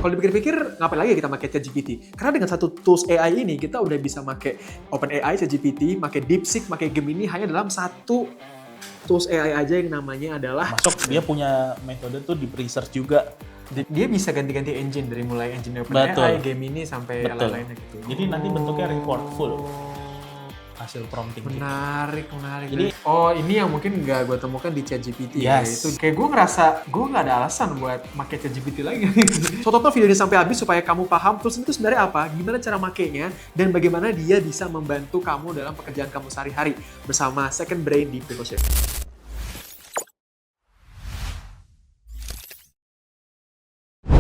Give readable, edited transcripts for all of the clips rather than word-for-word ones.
kalau dipikir-pikir ngapain lagi kita pakai ChatGPT? Karena dengan satu tools AI ini kita udah bisa pakai OpenAI, ChatGPT, pakai DeepSeek, pakai Gemini hanya dalam satu tools AI aja yang namanya adalah Masuk dia punya metode tuh deep research juga. dia bisa ganti-ganti engine dari mulai engine Betul. OpenAI, Gemini sampai Betul. lain-lainnya gitu. Jadi nanti bentuknya report full hasil prompting kita. Menarik. Jadi- Ini yang mungkin nggak gue temukan di ChatGPT. Yes. Itu kayak gue ngerasa gue nggak ada alasan buat pakai ChatGPT lagi. So tonton video ini sampai habis supaya kamu paham tools itu sebenarnya apa, gimana cara makainya, dan bagaimana dia bisa membantu kamu dalam pekerjaan kamu sehari-hari bersama Second Brain di PeopleShift.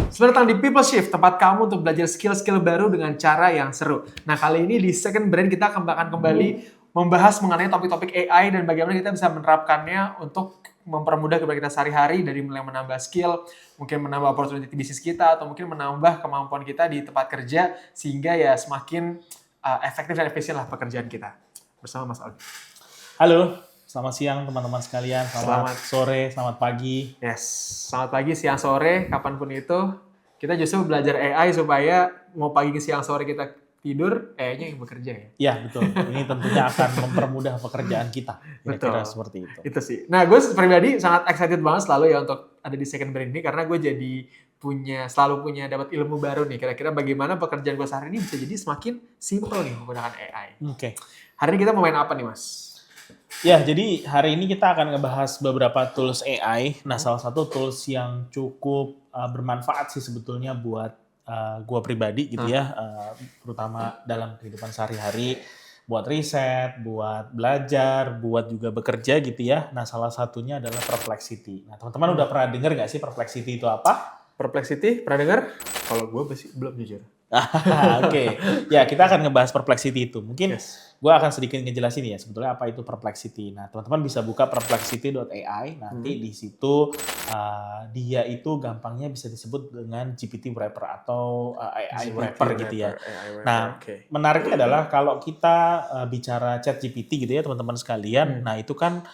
Selamat datang di PeopleShift, tempat kamu untuk belajar skill-skill baru dengan cara yang seru. Nah, kali ini di Second Brain kita akan kembali membahas mengenai topik-topik AI dan bagaimana kita bisa menerapkannya untuk mempermudah kehidupan kita sehari-hari, dari mulai menambah skill, mungkin menambah opportunity bisnis kita, atau mungkin menambah kemampuan kita di tempat kerja sehingga ya semakin efektif dan efisien lah pekerjaan kita. Bersama Mas Aldi. Halo, selamat siang teman-teman sekalian, Selamat. selamat sore, selamat pagi. Yes, selamat pagi, siang, sore, kapanpun itu. Kita justru belajar AI supaya mau pagi ke siang sore kita tidur, AI-nya yang bekerja ya. Ya betul, ini tentunya akan mempermudah pekerjaan kita. Kira-kira Betul. seperti itu. Itu sih. Nah, gue pribadi sangat excited banget selalu ya untuk ada di Second Brain ini karena gue jadi selalu punya dapat ilmu baru nih. Kira-kira bagaimana pekerjaan gue sehari ini bisa jadi semakin simple nih menggunakan AI. Oke. Hari ini kita mau main apa nih, Mas? Ya, jadi hari ini kita akan ngebahas beberapa tools AI. Nah, salah satu tools yang cukup bermanfaat sih sebetulnya buat gua pribadi gitu ya, terutama dalam kehidupan sehari-hari, buat riset, buat belajar, buat juga bekerja gitu ya. Nah, salah satunya adalah Perplexity. Nah, teman-teman udah pernah dengar nggak sih Perplexity itu apa? Perplexity, pernah dengar? Kalau gue belum jujur. Oke, ya kita akan ngebahas Perplexity itu. Mungkin Yes. gue akan sedikit ngejelasin ya sebetulnya apa itu Perplexity. Nah, teman-teman bisa buka perplexity.ai. Nanti di situ dia itu gampangnya bisa disebut dengan GPT wrapper atau AI wrapper gitu ya. AI wrapper, Nah, oke. menariknya adalah kalau kita bicara ChatGPT gitu ya teman-teman sekalian. Nah, itu kan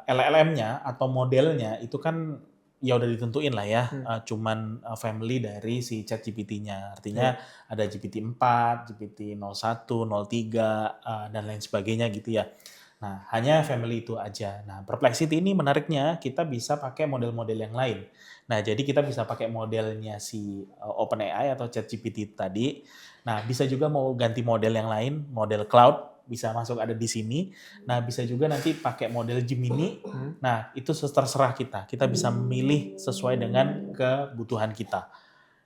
LLM-nya atau modelnya itu kan ya udah ditentuin lah ya, cuman family dari si ChatGPT-nya. Artinya ada GPT-4, GPT-01, 03, dan lain sebagainya gitu ya. Nah, hanya family itu aja. Nah, Perplexity ini menariknya kita bisa pakai model-model yang lain. Nah, jadi kita bisa pakai modelnya si OpenAI atau ChatGPT tadi. Nah, bisa juga mau ganti model yang lain, model cloud, bisa masuk ada di sini. Nah, bisa juga nanti pakai model Gemini. Nah, itu terserah kita. Kita bisa memilih sesuai dengan kebutuhan kita.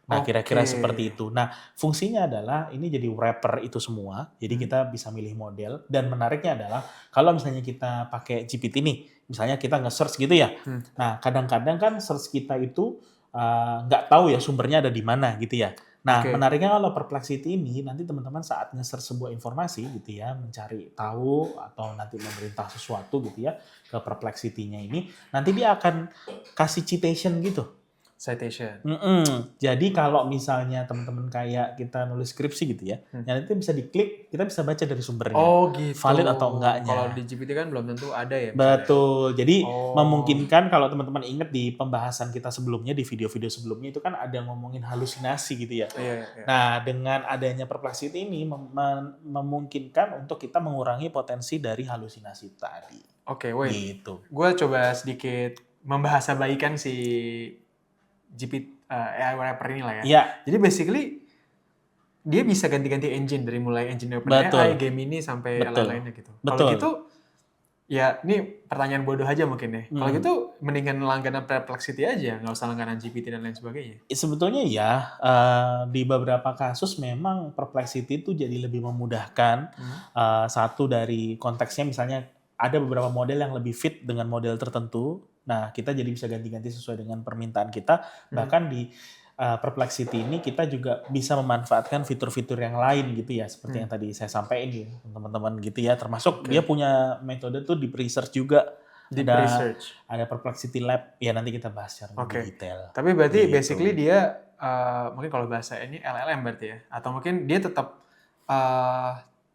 Nah, kira-kira Oke. seperti itu. Nah, fungsinya adalah ini jadi wrapper itu semua. Jadi kita bisa milih model. Dan menariknya adalah kalau misalnya kita pakai GPT nih, misalnya kita nge-search gitu ya. Nah, kadang-kadang kan search kita itu nggak tahu ya sumbernya ada di mana gitu ya. Nah, Oke. menariknya kalau Perplexity ini, nanti teman-teman saat nge-search sebuah informasi gitu ya, mencari tahu atau nanti memerintah sesuatu gitu ya, ke Perplexity-nya ini, nanti dia akan kasih citation gitu. Citation. Jadi kalau misalnya teman-teman kayak kita nulis skripsi gitu ya, nanti bisa diklik, kita bisa baca dari sumbernya. Oh gitu. Valid atau enggaknya. Kalau di GPT kan belum tentu ada ya. Betul. Jadi Oh. memungkinkan kalau teman-teman ingat di pembahasan kita sebelumnya, di video-video sebelumnya itu kan ada ngomongin halusinasi gitu ya. Iya. Nah, dengan adanya Perplexity ini memungkinkan untuk kita mengurangi potensi dari halusinasi tadi. Oke, wait. Gitu. Gue coba sedikit membahasabaikan si GPT AI wrapper ini lah ya. Iya, Jadi basically dia bisa ganti-ganti engine dari mulai engine Betul. OpenAI, Gemini sampai Betul. lain-lainnya gitu. Kalau Betul. gitu ya ini pertanyaan bodoh aja mungkin ya. Kalau gitu mendingan langganan Perplexity aja, nggak usah langganan GPT dan lain sebagainya. sebetulnya ya di beberapa kasus memang Perplexity itu jadi lebih memudahkan. Satu dari konteksnya misalnya ada beberapa model yang lebih fit dengan model tertentu. Nah, kita jadi bisa ganti-ganti sesuai dengan permintaan kita. Bahkan di Perplexity ini kita juga bisa memanfaatkan fitur-fitur yang lain gitu ya, seperti yang tadi saya sampaikan ya teman-teman gitu ya. Termasuk dia punya metode tuh deep research juga. Deep ada, research. Ada Perplexity Lab. Ya nanti kita bahas secara lebih detail. Tapi berarti Gitu. basically dia mungkin kalau bahasa ini LLM berarti ya, atau mungkin dia tetap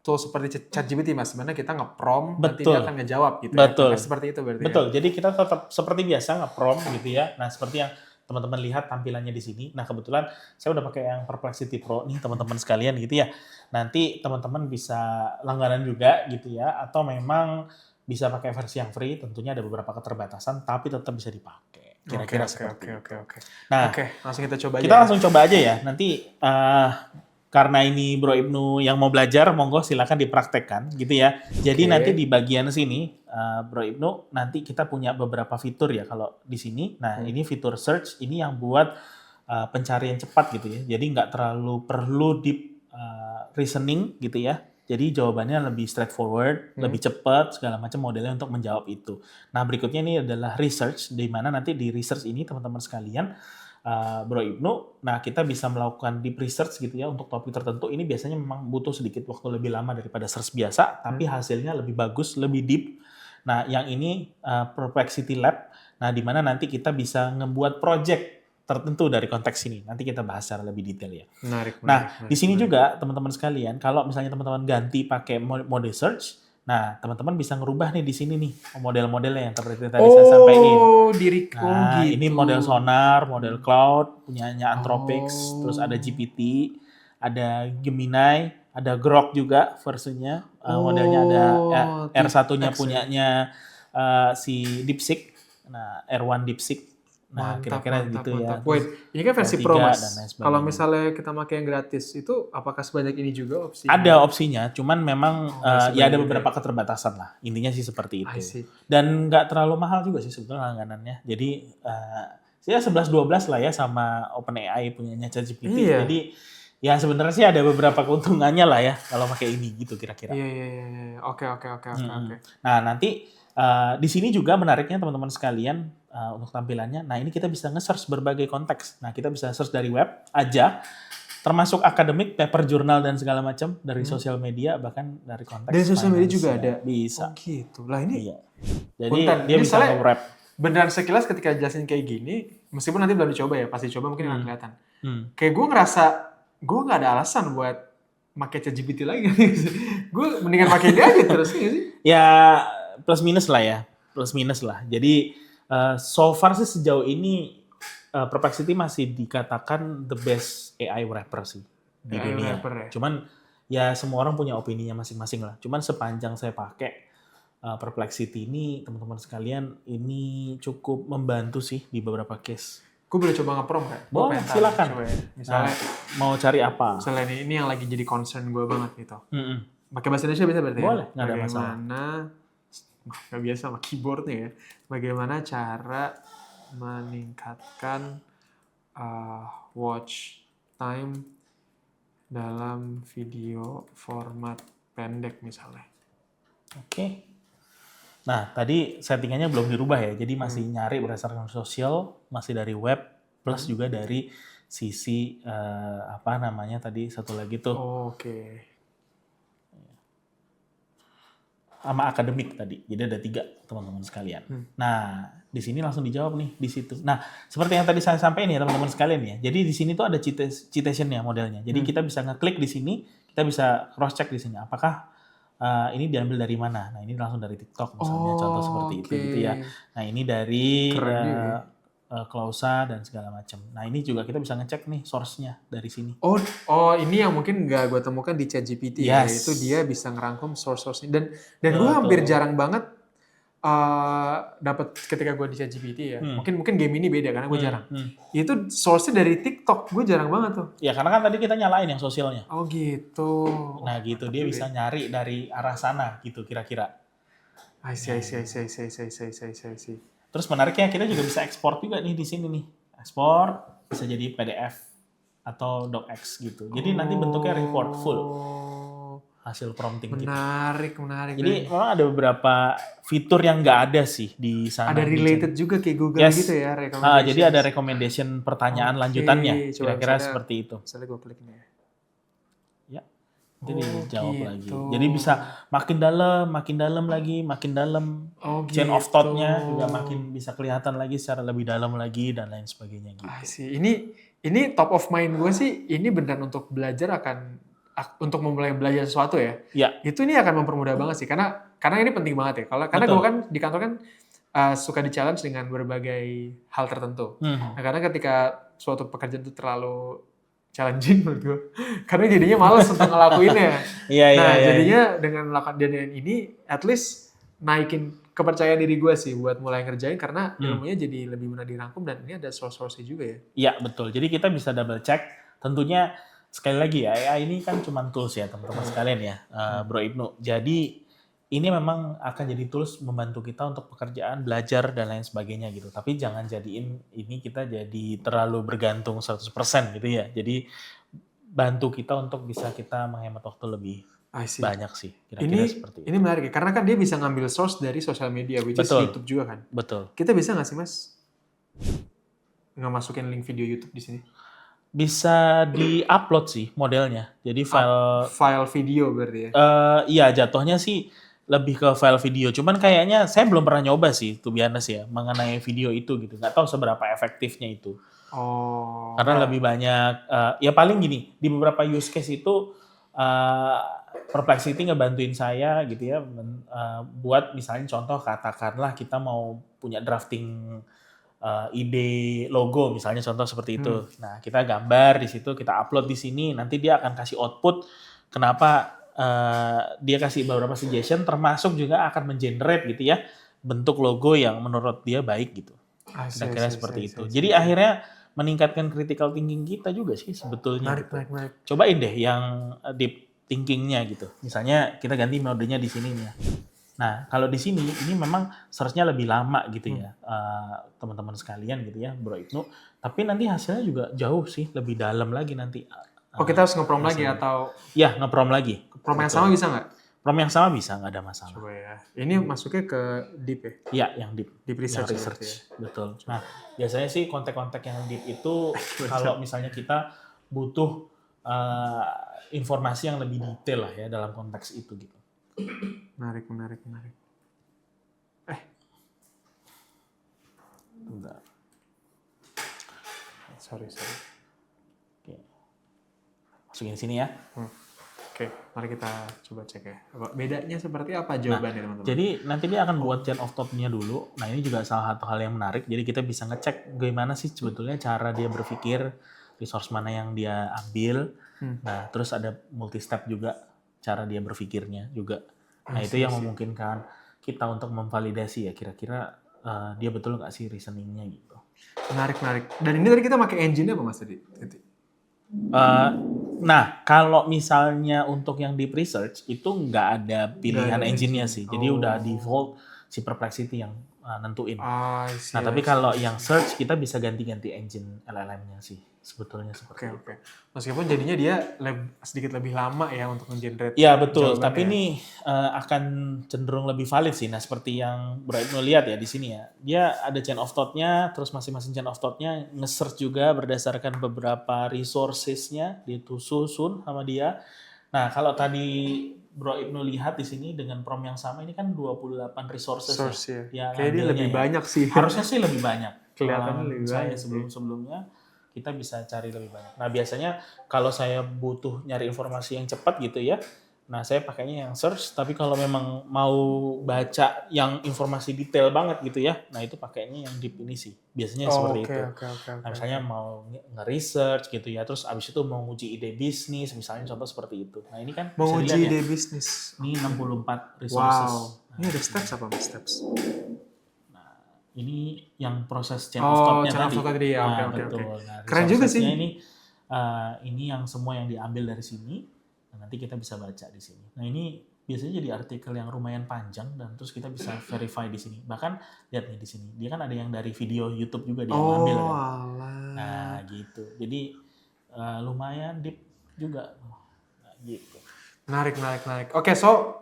tool seperti ChatGPT mas, sebenarnya kita nge-prompt nanti dia akan ngejawab gitu. Betul. Ya. Seperti itu berarti. Betul. Jadi kita tetap seperti biasa nge-prompt gitu ya. Nah, seperti yang teman-teman lihat tampilannya di sini. Nah, kebetulan saya udah pakai yang Perplexity Pro nih, teman-teman sekalian gitu ya. Nanti teman-teman bisa langganan juga gitu ya, atau memang bisa pakai versi yang free, tentunya ada beberapa keterbatasan, tapi tetap bisa dipakai. Kira-kira seperti itu. Oke. Nah, Oke, langsung kita coba aja. kita langsung coba aja ya. Nanti karena ini Bro Ibnu yang mau belajar, monggo silakan dipraktekkan gitu ya. Jadi Oke. nanti di bagian sini, Bro Ibnu, nanti kita punya beberapa fitur ya kalau di sini. Nah, ini fitur search, ini yang buat pencarian cepat gitu ya. Jadi nggak terlalu perlu deep reasoning gitu ya. Jadi jawabannya lebih straightforward, lebih cepat, segala macam modelnya untuk menjawab itu. Nah, berikutnya ini adalah research, di mana nanti di research ini teman-teman sekalian, Bro Ibnu, nah kita bisa melakukan deep research gitu ya untuk topik tertentu. Ini biasanya memang butuh sedikit waktu lebih lama daripada search biasa, tapi hasilnya lebih bagus, lebih deep. Nah, yang ini Perplexity Lab, nah di mana nanti kita bisa ngebuat project tertentu dari konteks ini. Nanti kita bahas secara lebih detail ya. Menarik. Nah, di sini juga teman-teman sekalian, kalau misalnya teman-teman ganti pakai mode search, nah teman-teman bisa ngerubah nih di sini nih model-modelnya yang seperti tadi saya sampaikan. Nah, gitu. ini model sonar, model cloud, punyanya Anthropics, terus ada GPT, ada Gemini, ada Grok juga versinya, modelnya ada R1-nya punyanya si DeepSeek, nah R1 DeepSeek. Nah, kira-kira gitu ya. Wait, ini kan versi R3 Pro, Mas. dan lain sebagainya. Kalau misalnya kita pakai yang gratis, itu apakah sebanyak ini juga opsi? Ada opsinya, cuman memang ya ada sebanyak beberapa keterbatasan lah. Intinya sih seperti I itu. see. Dan nggak terlalu mahal juga sih sebetulnya langganannya. Jadi ya 11-12 lah ya sama OpenAI punyanya ChatGPT. Iya. Jadi ya sebenarnya sih ada beberapa keuntungannya lah ya kalau pakai ini gitu kira-kira. Iya. Oke. Nah, nanti di sini juga menariknya teman-teman sekalian untuk tampilannya. Nah, ini kita bisa nge-search berbagai konteks. Nah, kita bisa search dari web aja, termasuk akademik, paper jurnal dan segala macam, dari sosial media, bahkan dari konteks. Dari sosial media juga finance. ada? Bisa. Oh gitu. Lah ini Iya. Jadi Punten, dia ini bisa soalnya nge-wrap. beneran sekilas ketika jelasin kayak gini, meskipun nanti belum dicoba ya, pasti coba mungkin akan kelihatan. Kayak gue ngerasa, gue nggak ada alasan buat pakai ChatGPT lagi. Gue mendingan pakai dia aja terus sih. Ya plus minus lah ya, plus minus lah. Jadi so far sih sejauh ini Perplexity masih dikatakan the best AI wrapper sih di AI dunia. wrapper ya? Cuman ya semua orang punya opininya masing-masing lah. Cuman sepanjang saya pakai Perplexity ini, teman-teman sekalian, ini cukup membantu sih di beberapa case. Gue boleh coba nge-prom kan? Boleh, silakan. Ya. Misalnya, mau cari apa? misalnya ini yang lagi jadi concern gue banget gitu. Pakai bahasa Indonesia bisa berarti Boleh, ya? nggak ada masalah. Nggak biasa sama keyboardnya ya. Bagaimana cara meningkatkan watch time dalam video format pendek misalnya. Oke. Nah, tadi settingannya belum dirubah ya. Jadi masih nyari berdasarkan sosial, masih dari web, plus juga dari sisi apa namanya tadi satu lagi tuh. Oke. Sama akademik tadi. Jadi ada 3 teman-teman sekalian. Nah, di sini langsung dijawab nih di situ. Nah, seperti yang tadi saya sampaikan ya teman-teman sekalian ya. Jadi di sini tuh ada citation-nya modelnya. Jadi kita bisa ngeklik di sini, kita bisa cross check di sini apakah ini diambil dari mana. Nah, ini langsung dari TikTok misalnya contoh seperti itu gitu ya. Nah, ini dari Klausa dan segala macam. Nah, ini juga kita bisa ngecek nih source-nya dari sini. Oh, ini yang mungkin nggak gue temukan di ChatGPT ya. Itu dia bisa ngerangkum source-nya. Dan gue hampir jarang banget dapat ketika gue di ChatGPT ya. Mungkin game ini beda karena gue jarang. Itu source-nya dari TikTok. Gue jarang banget tuh. Ya, karena kan tadi kita nyalain yang sosialnya. Oh gitu. Nah, gitu. Dia bisa nyari dari arah sana gitu kira-kira. I see. Terus menariknya kita juga bisa ekspor juga nih di sini nih. Ekspor bisa jadi PDF atau docx gitu. Jadi nanti bentuknya report full hasil prompting kita. Menarik. Jadi memang ada beberapa fitur yang nggak ada sih di sana. Ada related juga kayak Google gitu ya, recommendation. Jadi ada recommendation pertanyaan lanjutannya. Kira-kira seperti itu. Misalnya gue klik nih ya. Jadi dijawab lagi. Jadi bisa makin dalam lagi. Chain of thought-nya juga makin bisa kelihatan lagi secara lebih dalam lagi dan lain sebagainya gitu. I see. Ini top of mind gue sih, ini benar untuk belajar untuk memulai belajar sesuatu ya. Ya. Itu ini akan mempermudah banget sih karena ini penting banget ya. Karena gue kan di kantor kan suka di-challenge dengan berbagai hal tertentu. Mhm. Nah, karena ketika suatu pekerjaan itu terlalu challenging menurut gue, karena jadinya males untuk ngelakuinnya. Iya, iya, Nah, iya. jadinya dengan melakukan dan ini at least naikin kepercayaan diri gue sih buat mulai ngerjain karena ilmunya jadi lebih mudah dirangkum dan ini ada source-source-nya juga ya. Iya, betul. Jadi kita bisa double check. Tentunya sekali lagi ya, AI ini kan cuma tools ya teman-teman sekalian ya, Bro Ibnu. Jadi ini memang akan jadi tools membantu kita untuk pekerjaan, belajar, dan lain sebagainya gitu. Tapi jangan jadiin ini kita jadi terlalu bergantung 100% gitu ya. Jadi bantu kita untuk bisa kita menghemat waktu lebih I see. banyak sih. Kira-kira seperti Ini itu. menarik ya, karena kan dia bisa ngambil source dari social media, which is Betul. YouTube juga kan. Betul. Kita bisa nggak sih Mas nggak masukin link video YouTube di sini? Bisa di-upload sih modelnya. Jadi File video berarti ya? iya jatuhnya sih lebih ke file video. Cuman kayaknya saya belum pernah nyoba sih, to be honest ya, mengenai video itu gitu. Nggak tahu seberapa efektifnya itu. Oh. Karena lebih banyak, ya paling gini, di beberapa use case itu Perplexity ngebantuin saya gitu ya, buat misalnya contoh katakanlah kita mau punya drafting ide logo misalnya contoh seperti itu. Nah kita gambar di situ, kita upload di sini, nanti dia akan kasih output. Kenapa dia kasih beberapa suggestion, termasuk juga akan mengenerate gitu ya bentuk logo yang menurut dia baik gitu. Kira-kira seperti itu. Jadi akhirnya meningkatkan critical thinking kita juga sih sebetulnya. Menarik. Cobain deh yang deep thinkingnya gitu. Misalnya kita ganti modenya di sini nih ya. Nah kalau di sini ini memang searchnya lebih lama gitu ya teman-teman sekalian gitu ya Bro Ibnu. Tapi nanti hasilnya juga jauh sih, lebih dalam lagi nanti. Oh kita harus nge-prom lagi atau? Ya nge-prom lagi. Prom yang sama bisa nggak? Prom yang sama bisa, nggak ada masalah. Coba ya. Ini masuknya ke deep ya? Iya, yang deep. Deep research. Yang research. Betul. Nah, biasanya sih kontak-kontak yang deep itu kalau misalnya kita butuh informasi yang lebih detail lah ya dalam konteks itu gitu. Menarik. Bentar. Sorry. Oke. Masukin sini ya. Oke, mari kita coba cek ya. Bedanya seperti apa jawabannya teman-teman? Jadi nanti dia akan buat chain of thought-nya dulu. Nah ini juga salah satu hal yang menarik. Jadi kita bisa ngecek gimana sih sebetulnya cara dia berpikir, resource mana yang dia ambil. Nah terus ada multi step juga cara dia berpikirnya juga. Nah itu yang memungkinkan kita untuk memvalidasi ya kira-kira dia betul nggak sih reasoningnya gitu. Menarik. Dan ini tadi kita pakai engine apa Mas tadi? Nah, kalau misalnya untuk yang deep research itu nggak ada pilihan engine-nya sih. Jadi udah default si Perplexity yang nentuin. Nah, tapi kalau yang search kita bisa ganti-ganti engine LLM-nya sih. Sebetulnya seperti itu. Oke. Meskipun jadinya dia sedikit lebih lama ya untuk nge-generate. Iya betul, tapi ini akan cenderung lebih valid sih. Nah seperti yang Bro Ibnu lihat ya di sini ya, dia ada chain of thought-nya, terus masing-masing chain of thought-nya nge-search juga berdasarkan beberapa resources-nya disusun sama dia. Nah kalau tadi Bro Ibnu lihat di sini dengan prompt yang sama ini kan 28 resources ya. Kayak dia lebih banyak sih. Harusnya sih lebih banyak. Kelihatannya lebih banyak. Sebelum-sebelumnya kita bisa cari lebih banyak. Nah biasanya kalau saya butuh nyari informasi yang cepat gitu ya, nah saya pakainya yang search. Tapi kalau memang mau baca yang informasi detail banget gitu ya, nah itu pakainya yang deep ini sih. Biasanya seperti itu. Nah misalnya mau nge-research gitu ya, terus abis itu mau nguji ide bisnis, misalnya contoh seperti itu. Nah ini kan mau bisa nguji dilihat ide bisnis. Ini 64 resources. Wow. Ini ada steps apa Mas? Steps? Ini yang proses chain of thought-nya tadi. Oke. Nah, keren juga sih. Ini yang semua yang diambil dari sini. Nah, nanti kita bisa baca di sini. Nah, ini biasanya jadi artikel yang lumayan panjang dan terus kita bisa verify di sini. Bahkan lihat nih di sini. Dia kan ada yang dari video YouTube juga dia ambil kan. Nah, gitu. Jadi lumayan deep juga. Nah, gitu. Menarik. Oke, so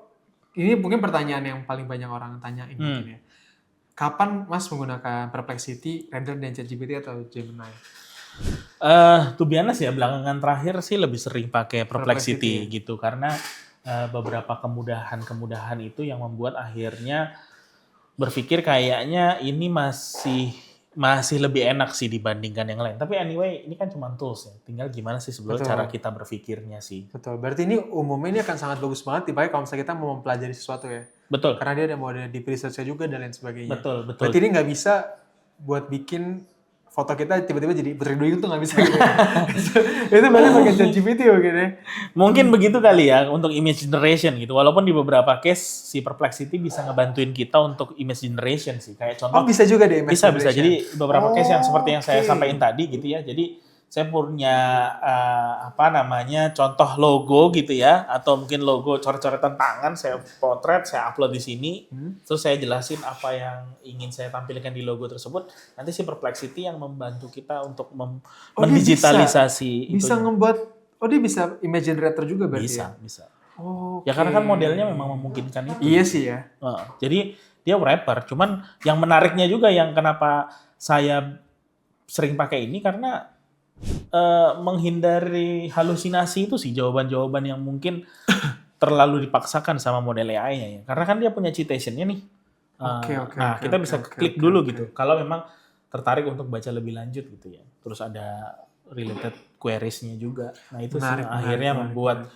ini mungkin pertanyaan yang paling banyak orang tanyain mungkin ya. Kapan Mas menggunakan Perplexity, Render, dan ChatGPT atau Gemini? To be honest ya, belakangan terakhir sih lebih sering pakai Perplexity gitu. Karena beberapa kemudahan itu yang membuat akhirnya berpikir kayaknya ini masih masih lebih enak sih dibandingkan yang lain. Tapi anyway, ini kan cuma tools ya. Tinggal gimana sih sebetulnya Betul. cara kita berpikirnya sih. Betul. Berarti ini umumnya ini akan sangat bagus banget dipakai kalau misalnya kita mau mempelajari sesuatu ya. Betul. Karena dia ada mode deep research-nya juga dan lain sebagainya. Betul. Berarti ini nggak bisa buat bikin foto kita tiba-tiba jadi Putri Duyung tuh nggak bisa gitu. Itu berarti pakai ChatGPT mungkin ya. Mungkin begitu kali ya untuk image generation gitu. Walaupun di beberapa case si Perplexity bisa ngebantuin kita untuk image generation sih. Kayak contoh. Oh bisa juga deh image Bisa. generation. Jadi beberapa case yang seperti yang saya oke. sampaikan tadi gitu ya. Jadi saya punya contoh logo gitu ya, atau mungkin logo coret-coretan tangan, saya potret, saya upload di sini, terus saya jelasin apa yang ingin saya tampilkan di logo tersebut. Nanti si Perplexity yang membantu kita untuk mendigitalisasi itu. Bisa ngebuat, dia bisa image generator juga berarti Bisa, ya? bisa. Oh, Ya karena kan modelnya memang memungkinkan itu. Iya sih ya. Jadi dia wrapper. Cuman yang menariknya juga yang kenapa saya sering pakai ini karena menghindari halusinasi itu sih jawaban-jawaban yang mungkin terlalu dipaksakan sama model AI-nya ya. Karena kan dia punya citation-nya nih. Kita bisa klik dulu gitu. Kalau memang tertarik untuk baca lebih lanjut gitu ya. Terus ada related queries-nya juga. Nah itu akhirnya membuat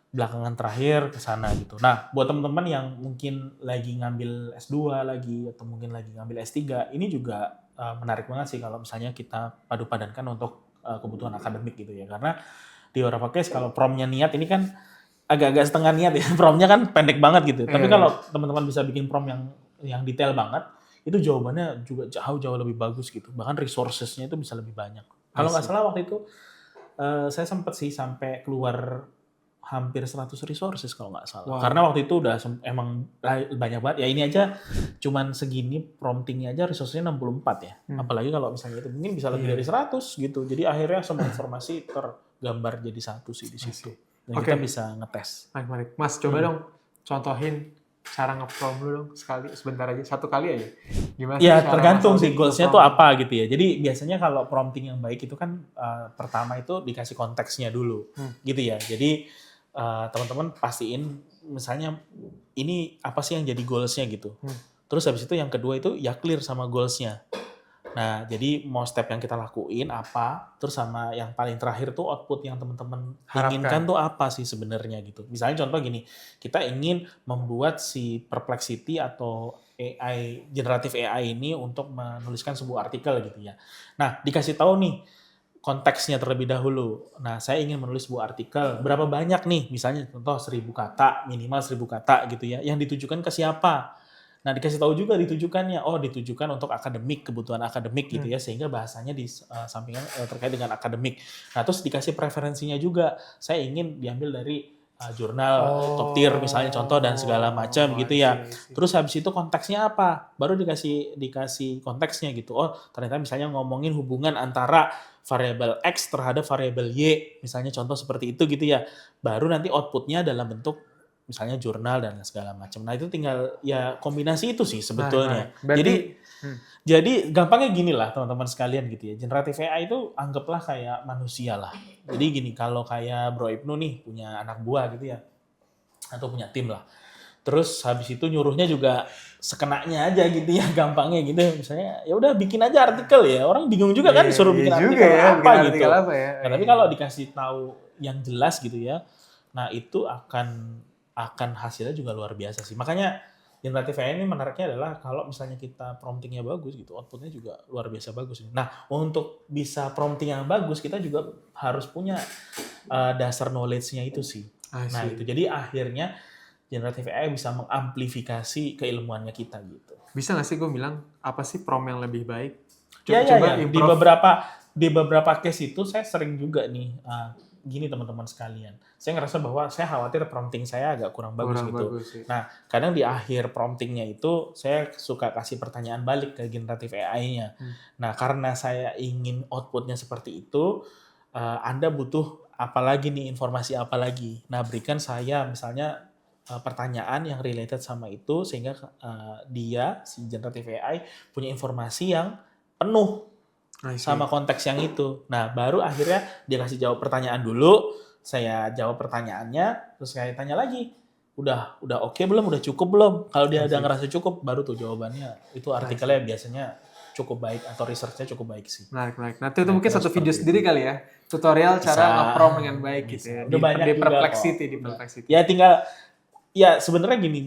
belakangan terakhir ke sana gitu. Nah, buat teman-teman yang mungkin lagi ngambil S2 lagi atau mungkin lagi ngambil S3, ini juga menarik banget sih kalau misalnya kita padu-padankan untuk kebutuhan akademik gitu ya. Karena di beberapa case kalau prompt-nya niat ini kan agak-agak setengah niat ya. Prompt-nya kan pendek banget gitu. Tapi kalau teman-teman bisa bikin prompt yang detail banget, itu jawabannya juga jauh lebih bagus gitu. Bahkan resources-nya itu bisa lebih banyak. Kalau nggak salah waktu itu saya sempat sih sampai keluar hampir 100 resources kalau nggak salah. Wow. Karena waktu itu udah emang banyak banget. Ya ini aja cuman segini promptingnya aja resource-nya 64 ya. Apalagi kalau misalnya itu mungkin bisa lebih dari 100 gitu. Jadi akhirnya semua informasi tergambar jadi satu sih di situ. Dan kita bisa ngetes. Menarik. Mas, coba dong contohin cara nge-prompt dulu dong sekali, sebentar aja, satu kali aja. Gimana Ya sih tergantung sih goals-nya tuh apa gitu ya. Jadi biasanya kalau prompting yang baik itu kan pertama itu dikasih konteksnya dulu gitu ya. Jadi teman-teman pastiin misalnya ini apa sih yang jadi goals-nya gitu. Terus habis itu yang kedua itu ya clear sama goals-nya. Nah, jadi mau step yang kita lakuin apa, terus sama yang paling terakhir tuh output yang teman-teman inginkan tuh apa sih sebenarnya gitu. Misalnya contoh gini, kita ingin membuat si Perplexity atau generatif AI ini untuk menuliskan sebuah artikel gitu ya. Nah, dikasih tahu nih konteksnya terlebih dahulu. Nah, saya ingin menulis sebuah artikel. Berapa banyak nih? Misalnya contoh 1000 kata, minimal 1000 kata gitu ya. Yang ditujukan ke siapa? Nah, dikasih tahu juga ditujukannya. Oh, ditujukan untuk akademik, kebutuhan akademik gitu ya. Sehingga bahasanya di sampingan terkait dengan akademik. Nah, terus dikasih preferensinya juga. Saya ingin diambil dari jurnal top tier misalnya contoh dan segala macam gitu ya. Terus habis itu konteksnya apa? Baru dikasih konteksnya gitu. Oh, ternyata misalnya ngomongin hubungan antara variabel X terhadap variabel Y, misalnya contoh seperti itu gitu ya. Baru nanti outputnya dalam bentuk misalnya jurnal dan segala macam. Nah, itu tinggal ya kombinasi itu sih sebetulnya. Jadi gampangnya gini lah teman-teman sekalian gitu ya. Generatif AI itu anggaplah kayak manusia lah. Jadi gini, kalau kayak Bro Ibnu nih punya anak buah gitu ya. Atau punya tim lah. Terus habis itu nyuruhnya juga sekenanya aja gitu ya, gampangnya gitu. Misalnya ya udah bikin aja artikel ya. Orang bingung juga kan disuruh bikin artikel apa gitu. Nah, tapi kalau dikasih tahu yang jelas gitu ya. Nah, itu akan hasilnya juga luar biasa sih. Makanya generatif AI ini menariknya adalah kalau misalnya kita promptingnya bagus gitu, outputnya juga luar biasa bagus. Nah, untuk bisa prompting yang bagus, kita juga harus punya dasar knowledge-nya itu sih. Nah, itu. Jadi akhirnya generatif AI bisa mengamplifikasi keilmuannya kita gitu. Bisa nggak sih gue bilang, apa sih prompt yang lebih baik? Coba di beberapa case itu saya sering juga nih, gini teman-teman sekalian. Saya ngerasa bahwa saya khawatir prompting saya agak kurang bagus gitu. Nah, kadang di akhir promptingnya itu saya suka kasih pertanyaan balik ke generatif AI-nya. Nah, karena saya ingin outputnya seperti itu, Anda butuh apa lagi nih, informasi apa lagi? Nah, berikan saya misalnya pertanyaan yang related sama itu sehingga si generatif AI punya informasi yang penuh sama konteks yang itu. Nah, baru akhirnya dia kasih jawab pertanyaan dulu, saya jawab pertanyaannya, terus saya tanya lagi, udah oke belum, udah cukup belum? Kalau dia udah ngerasa cukup, baru tuh jawabannya. Itu artikelnya biasanya cukup baik atau research-nya cukup baik sih. Menarik. Nah, itu mungkin Kira-kira satu video seperti sendiri itu. kali ya. Tutorial cara Bisa, nge-prompt dengan baik bisa. gitu ya. Udah banyak di juga Perplexity, kok. di Perplexity. Ya tinggal, ya sebenarnya gini,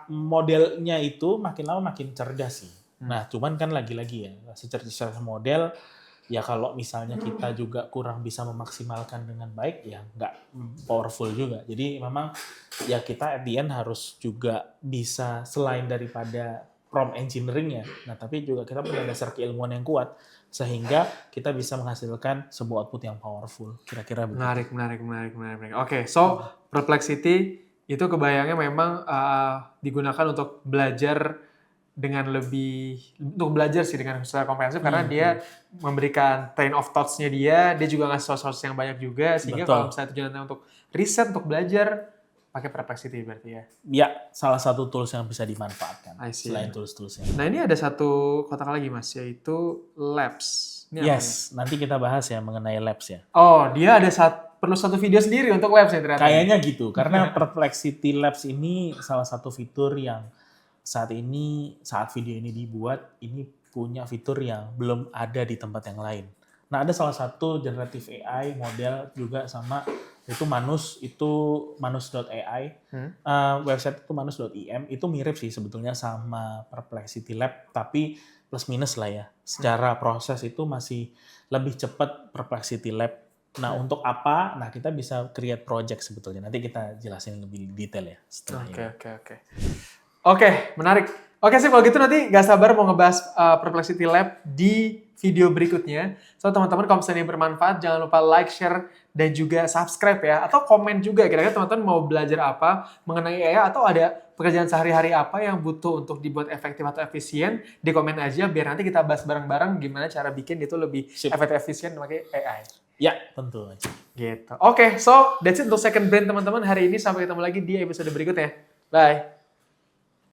modelnya itu makin lama makin cerdas sih. Nah, cuman kan lagi-lagi ya, secerdas model, ya kalau misalnya kita juga kurang bisa memaksimalkan dengan baik, ya nggak powerful juga. Jadi memang ya kita at the end harus juga bisa selain daripada prompt engineering ya, nah tapi juga kita punya dasar keilmuan yang kuat, sehingga kita bisa menghasilkan sebuah output yang powerful. Kira-kira begitu. Menarik. Oke, so Perplexity itu kebayangnya memang digunakan untuk belajar dengan untuk belajar sih dengan secara komprehensif karena dia memberikan train of thoughts-nya dia juga ngasih source yang banyak juga sehingga Betul. kalau misalnya tujuannya untuk riset, untuk belajar, pakai Perplexity berarti ya. Ya, salah satu tools yang bisa dimanfaatkan I see. selain tools-tools yang. Nah ini ada satu kotak lagi mas, yaitu Labs. Ini apa Yes, nanti kita bahas ya mengenai labs ya. nih? Oh, dia ada perlu satu video sendiri untuk Labs ya ternyata. Kayaknya gitu, karena Perplexity Labs ini salah satu fitur yang saat video ini dibuat, ini punya fitur yang belum ada di tempat yang lain. Nah, ada salah satu generative AI model juga sama, itu manus.ai, website itu manus.im, itu mirip sih sebetulnya sama Perplexity Lab, tapi plus minus lah ya. Secara proses itu masih lebih cepat Perplexity Lab. Nah, untuk apa? Nah, kita bisa create project sebetulnya. Nanti kita jelasin lebih detail ya setelah ini. Oke, menarik. Oke sih, kalau gitu nanti gak sabar mau ngebahas Perplexity Lab di video berikutnya. So, teman-teman kalau misalnya ini bermanfaat, jangan lupa like, share, dan juga subscribe ya. Atau komen juga, kira-kira teman-teman mau belajar apa mengenai AI atau ada pekerjaan sehari-hari apa yang butuh untuk dibuat efektif atau efisien, di komen aja biar nanti kita bahas bareng-bareng gimana cara bikin itu lebih efektif efisien memakai AI. Ya, tentu aja. Gitu. Oke, so that's it untuk Second Brain teman-teman hari ini. Sampai ketemu lagi di episode berikutnya. Bye.